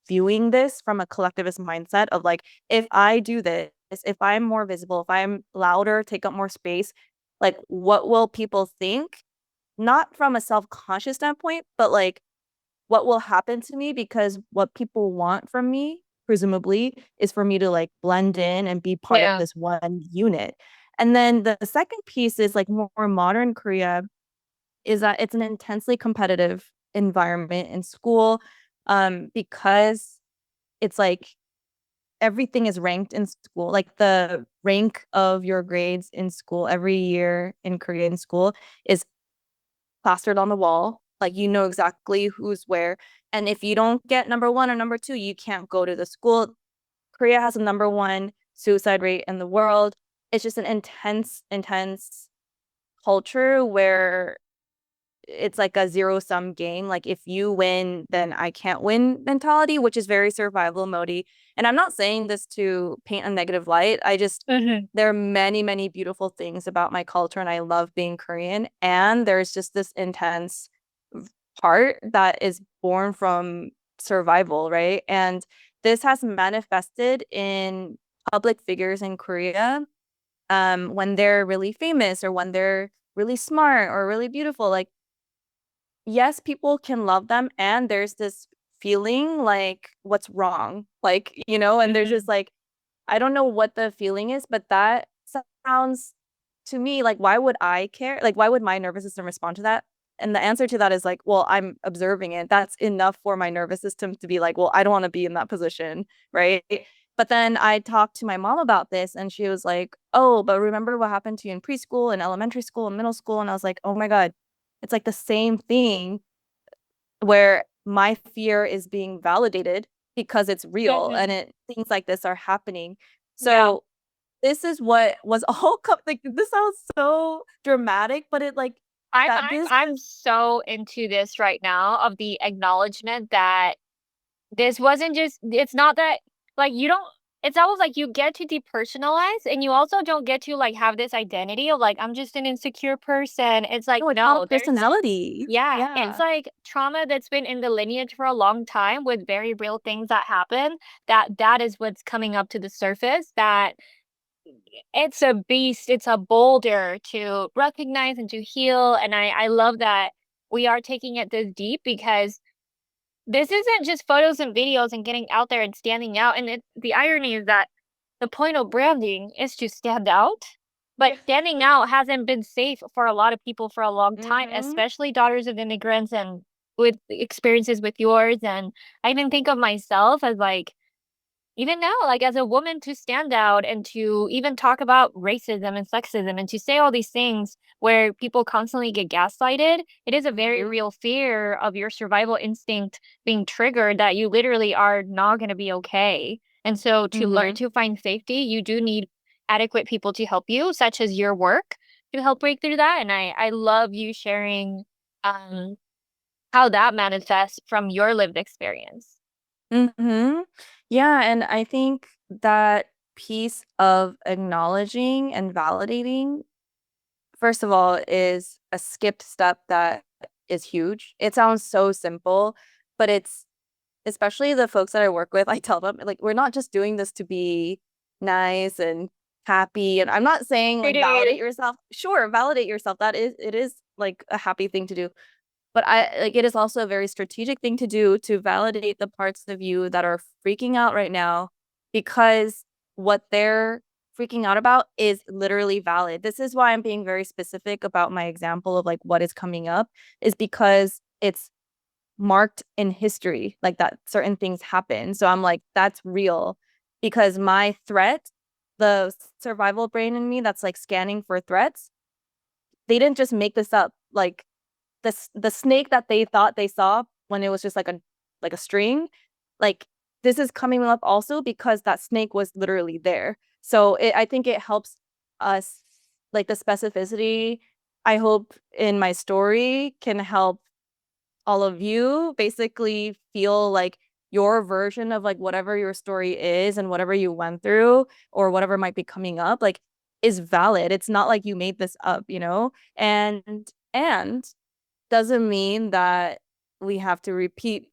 viewing this from a collectivist mindset of like, if I do this, if I'm more visible, if I'm louder, take up more space, like what will people think? Not from a self-conscious standpoint, but like what will happen to me because what people want from me, presumably, is for me to like blend in and be part of Yeah. this one unit. And then the second piece is like more modern Korea is that it's an intensely competitive environment in school because it's like everything is ranked in school. Like the rank of your grades in school every year in Korean school is plastered on the wall. Like you know exactly who's where. And if you don't get number one or number two, you can't go to the school. Korea has a number one suicide rate in the world. It's just an intense culture where it's like a zero sum game. Like if you win, then I can't win mentality, which is very survival mode. And I'm not saying this to paint a negative light. I just Mhm. there are many beautiful things about my culture, and I love being Korean. And there's just this intense part that is born from survival, right? And this has manifested in public figures in Korea when they're really famous or when they're really smart or really beautiful. Like yes, people can love them, and there's this feeling like what's wrong, like and there's just Mhm. like I don't know what the feeling is, but that sounds to me like why would I care? Like why would my nervous system respond to that? And the answer to that is like, well, I'm observing it. That's enough for my nervous system to be like, well, I don't want to be in that position, right? But then I talked to my mom about this, and she was like, oh, but remember what happened to you in preschool and elementary school and middle school? And I was like, oh my God, it's like the same thing where my fear is being validated because it's real and Mhm. things like this are happening. Yeah. So this is what was all like this sounds so dramatic, but it like I'm that I'm this I'm is so into this right now of the acknowledgement that this wasn't just it's not that like you don't it's almost like you get to depersonalize and you also don't get to like have this identity of like I'm just an insecure person. It's like no, it's not a no, there's personality. yeah, it's Yeah. like trauma that's been in the lineage for a long time with very real things that happen that is what's coming up to the surface that it's a beast, it's a boulder to recognize and to heal. And I love that we are taking it this deep because this isn't just photos and videos and getting out there and standing out. And the irony is that the point of branding is to stand out, but Yeah. standing out hasn't been safe for a lot of people for a long time, Mm-hmm. especially daughters of immigrants and with experiences with yours. And I even think of myself as like, even now, like as a woman to stand out and to even talk about racism and sexism and to say all these things where people constantly get gaslighted, it is a very Mm-hmm. real fear of your survival instinct being triggered that you literally are not going to be okay. And so to learn Mm-hmm. to find safety, you do need adequate people to help you, such as your work to help break through that. And I love you sharing um, how that manifests from your lived experience. Mm-hmm. Yeah, and I think that piece of acknowledging and validating first of all, is a skipped step that is huge. It sounds so simple, but it's especially the folks that I work with, I tell them, like, we're not just doing this to be nice and happy. And I'm not saying You're like doing validate it. yourself. Sure, validate yourself. It is like a happy thing to do. But I like it is also a very strategic thing to do to validate the parts of you that are freaking out right now because what they're freaking out about is literally valid. This is why I'm being very specific about my example of like what is coming up is because it's marked in history, like that certain things happen. So I'm like, that's real because my threat, the survival brain in me that's like scanning for threats, they didn't just make this up. Like the snake that they thought they saw when it was just like a string, like this is coming up also because that snake was literally there. So I think it helps us like the specificity. I hope in my story can help all of you basically feel like your version of like whatever your story is and whatever you went through or whatever might be coming up like is valid. It's not like you made this up, you know? And doesn't mean that we have to repeat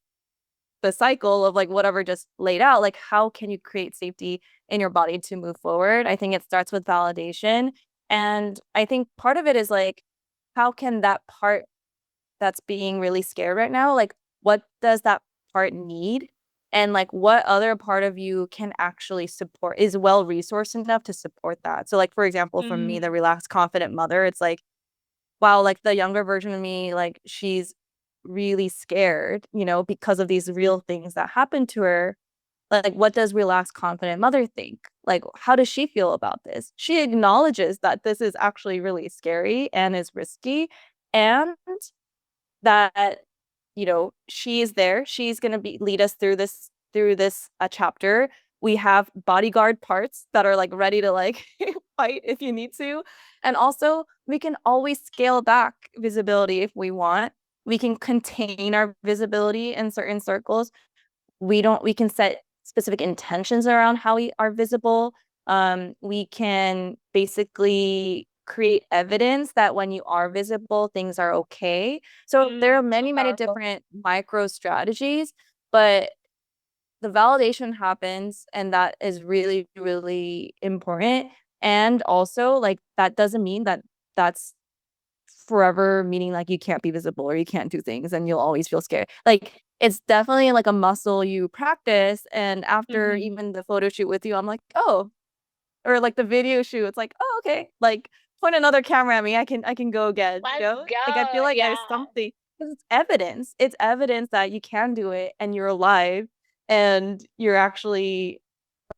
the cycle of like whatever just laid out. Like how can you create safety in your body to move forward? I think it starts with validation. And I think part of it is like, how can that part that's being really scared right now, like what does that part need? And like what other part of you can actually support is well resourced enough to support that. So like for example, for me, the Mm-hmm. relaxed confident mother, it's like wow, like the younger version of me, like she's really scared, you know, because of these real things that happened to her. Like, what does relaxed, confident mother think? Like, how does she feel about this? She acknowledges that this is actually really scary and is risky, and that you know she is there. She's gonna be lead us through this chapter. We have bodyguard parts that are like ready to like fight if you need to, and also we can always scale back visibility if we want. We can contain our visibility in certain circles. We can set specific intentions around how we are visible. We can basically create evidence that when you are visible, things are okay. So there are So many powerful. different micro strategies, but the validation happens, and that is really important. And also, like, that doesn't mean that that's forever meaning like you can't be visible or you can't do things and you'll always feel scared. Like it's definitely like a muscle you practice. And after Mm-hmm. even the photo shoot with you, I'm like, oh, or like the video shoot, it's like, oh, okay. Like point another camera at me. I can go again, you Let's know? Like I feel go. like Yeah. there's something because it's evidence. It's evidence that you can do it and you're alive and you're actually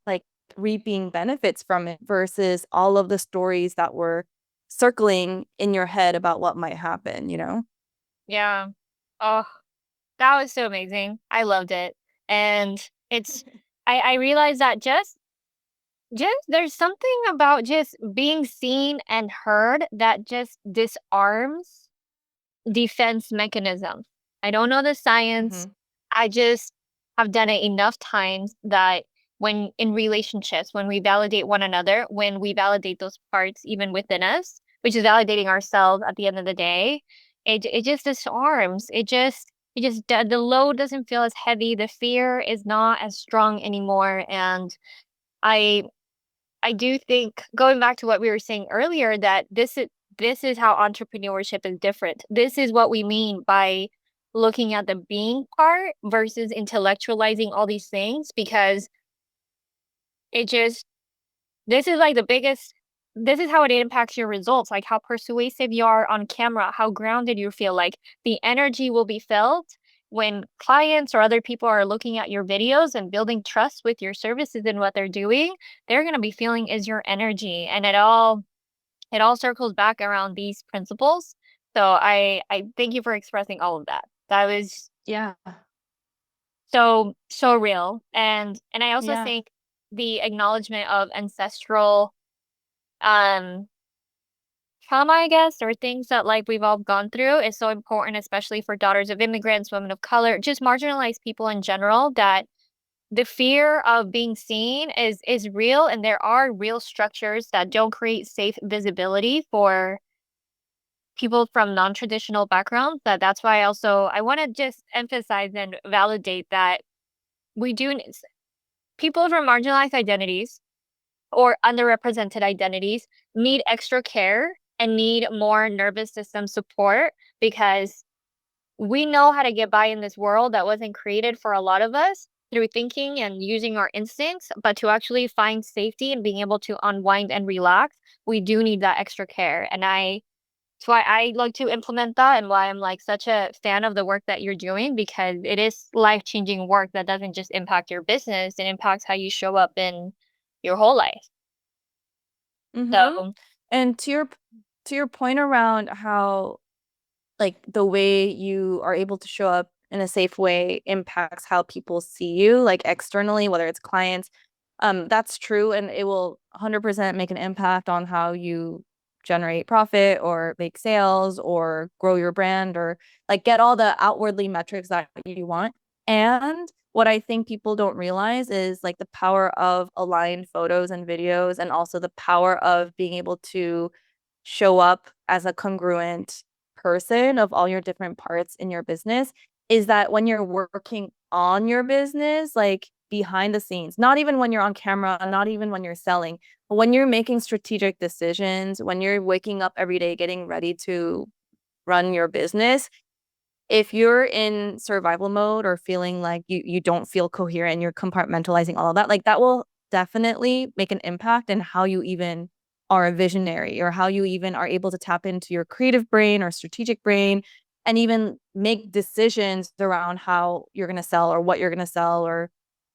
like reaping benefits from it versus all of the stories that were circling in your head about what might happen, you know? Yeah. Oh, that was so amazing. I loved it. And it's I realized that just there's something about just being seen and heard that just disarms defense mechanism. I don't know the science. Mm-hmm. I just have done it enough times that when in relationships, when we validate one another, when we validate those parts even within us, which is validating ourselves at the end of the day, it just disarms. The load doesn't feel as heavy. The fear is not as strong anymore. And I I do think going back to what we were saying earlier that this is how entrepreneurship is different. This is what we mean by looking at the being part versus intellectualizing all these things because it just this is like the biggest this is how it impacts your results, like how persuasive you are on camera, how grounded you feel, like the energy will be felt when clients or other people are looking at your videos and building trust with your services and what they're doing, they're going to be feeling is your energy. And it all circles back around these principles. So I thank you for expressing all of that. That was Yeah. so real. And I also Yeah. think the acknowledgement of ancestral um trauma, I guess, or things that like we've all gone through is so important, especially for daughters of immigrants, women of color, just marginalized people in general, that the fear of being seen is real, and there are real structures that don't create safe visibility for people from non-traditional backgrounds. That's why I want to just emphasize and validate that we do people from marginalized identities or underrepresented identities need extra care and need more nervous system support because we know how to get by in this world that wasn't created for a lot of us through thinking and using our instincts, but to actually find safety and being able to unwind and relax, we do need that extra care. And that's why I like to implement that and why I'm like such a fan of the work that you're doing because it is life-changing work that doesn't just impact your business, it impacts how you show up in your whole life. Mhm. So, And to your point around how like the way you are able to show up in a safe way impacts how people see you, like externally, whether it's clients. That's true, and it will 100% make an impact on how you generate profit or make sales or grow your brand or like get all the outwardly metrics that you want. And what I think people don't realize is like the power of aligned photos and videos, and also the power of being able to show up as a congruent person of all your different parts in your business is that when you're working on your business, like behind the scenes, not even when you're on camera, not even when you're selling, but when you're making strategic decisions, when you're waking up every day getting ready to run your business, if you're in survival mode or feeling like you don't feel coherent, you're compartmentalizing all of that, like that will definitely make an impact in how you even are a visionary or how you even are able to tap into your creative brain or strategic brain and even make decisions around how you're going to sell or what you're going to sell or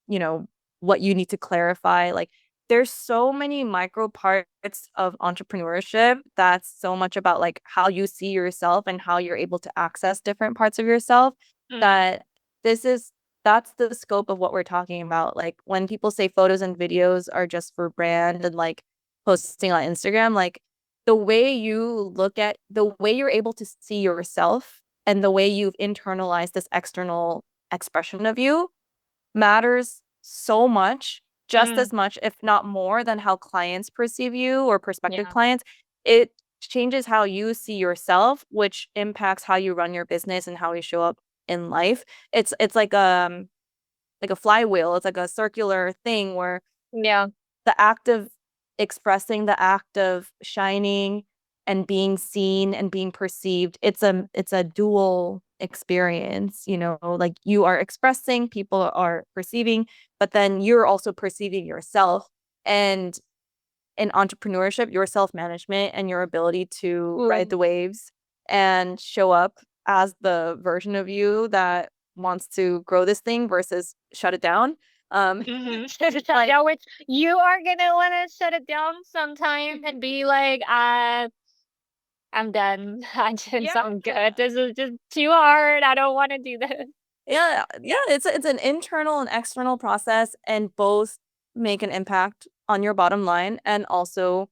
you know what you need to clarify. Like there's so many micro parts of entrepreneurship that's so much about like how you see yourself and how you're able to access different parts of yourself mm, that this is that's the scope of what we're talking about. Like when people say photos and videos are just for brand and like posting on Instagram, like the way you look at the way you're able to see yourself and the way you've internalized this external expression of you matters so much, just mm, as much, if not more, than how clients perceive you or prospective yeah, clients. It changes how you see yourself, which impacts how you run your business and how you show up in life. It's like a flywheel. It's like a circular thing where yeah, the act of expressing, the act of shining and being seen and being perceived, it's a dual experience, like you are expressing, people are perceiving, but then you're also perceiving yourself. And in entrepreneurship, your self-management and your ability to ride ooh, the waves and show up as the version of you that wants to grow this thing versus shut it down. Um, mm-hmm. Shut it like down, which you are gonna want to shut it down sometime and be like, I'm done. I did yeah, something good. This is just too hard. I don't want to do this. yeah, it's an internal and external process, and both make an impact on your bottom line and also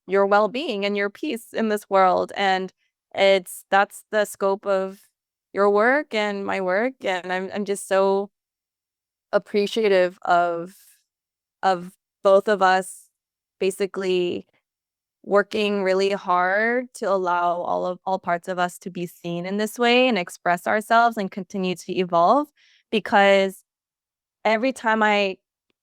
your well-being and your peace in this world. And that's the scope of your work and my work, and I'm just so appreciative of both of us basically working really hard to allow all parts of us to be seen in this way and express ourselves and continue to evolve, because every time I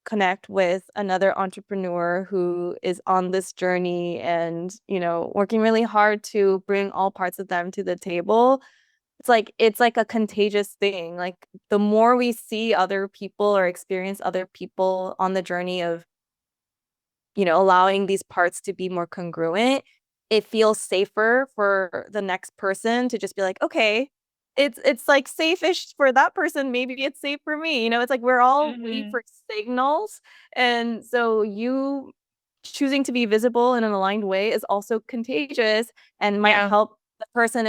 connect with another entrepreneur who is on this journey and working really hard to bring all parts of them to the table, it's like a contagious thing. Like the more we see other people or experience other people on the journey of allowing these parts to be more congruent, it feels safer for the next person to just be like, okay, it's like safe-ish for that person. Maybe it's safe for me. It's like we're all waiting Mm-hmm. for signals. And so you choosing to be visible in an aligned way is also contagious and might Yeah. help the person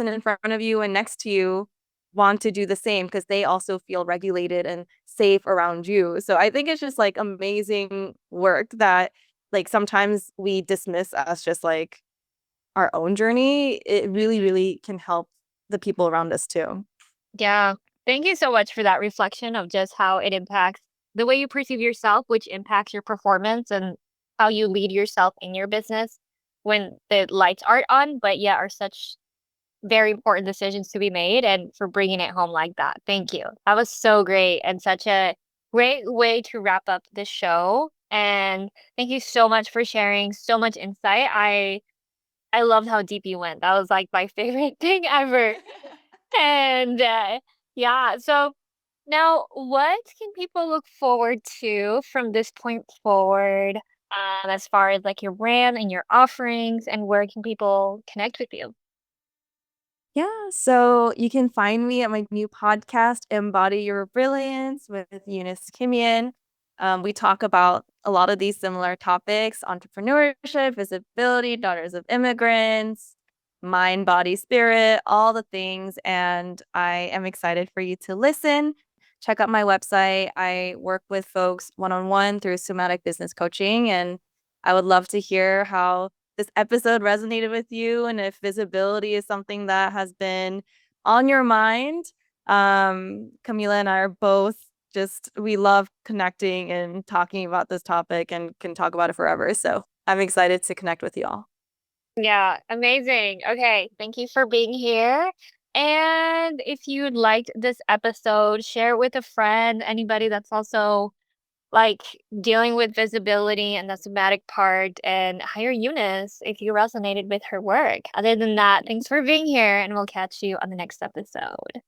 in front of you and next to you want to do the same because they also feel regulated and safe around you. So I think it's just like amazing work that like sometimes we dismiss as just like our own journey. It really, Mm-hmm. really can help the people around us too. Yeah. Thank you so much for that reflection of just how it impacts the way you perceive yourself, which impacts your performance and how you lead yourself in your business when the lights aren't on, but yeah, are such very important decisions to be made and for bringing it home like that. Thank you. That was so great and such a great way to wrap up the show. And thank you so much for sharing so much insight. I loved how deep you went. That was like my favorite thing ever. And yeah, so now what can people look forward to from this point forward, as far as like your brand and your offerings, and where can people connect with you? Yeah, so you can find me at my new podcast, Embody Your Brilliance with Eunice Kimian. We talk about a lot of these similar topics: entrepreneurship, visibility, daughters of immigrants, mind, body, spirit, all the things. And I am excited for you to listen. Check out my website. I work with folks one on one through somatic business coaching, and I would love to hear how this episode resonated with you and if visibility is something that has been on your mind. Camila and I are both just, we love connecting and talking about this topic and can talk about it forever. So I'm excited to connect with you all. Yeah, amazing. Okay, thank you for being here. And if you liked this episode, share it with a friend, anybody that's also like dealing with visibility and the somatic part, and hire Eunice if you resonated with her work. Other than that, thanks for being here, and we'll catch you on the next episode.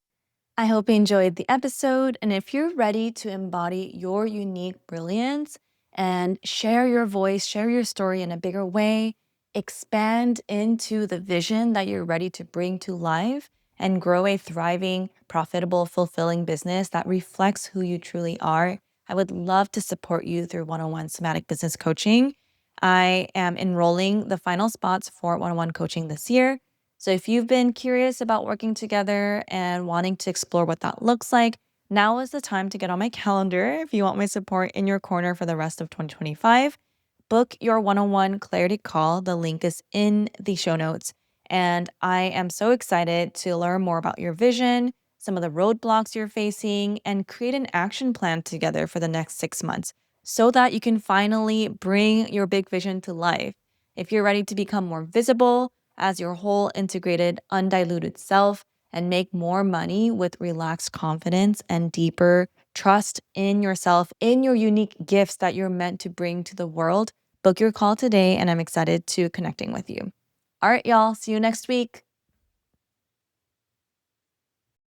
I hope you enjoyed the episode. And if you're ready to embody your unique brilliance and share your voice, share your story in a bigger way, expand into the vision that you're ready to bring to life, and grow a thriving, profitable, fulfilling business that reflects who you truly are, I would love to support you through one on one somatic business coaching. I am enrolling the final spots for one on one coaching this year. So if you've been curious about working together and wanting to explore what that looks like, now is the time to get on my calendar if you want my support in your corner for the rest of 2025. Book your one on one clarity call. The link is in the show notes. And I am so excited to learn more about your vision, some of the roadblocks you're facing, and create an action plan together for the next 6 months so that you can finally bring your big vision to life. If you're ready to become more visible as your whole integrated, undiluted self and make more money with relaxed confidence and deeper trust in yourself, in your unique gifts that you're meant to bring to the world, book your call today, and I'm excited to connecting with you. All right, y'all. See you next week.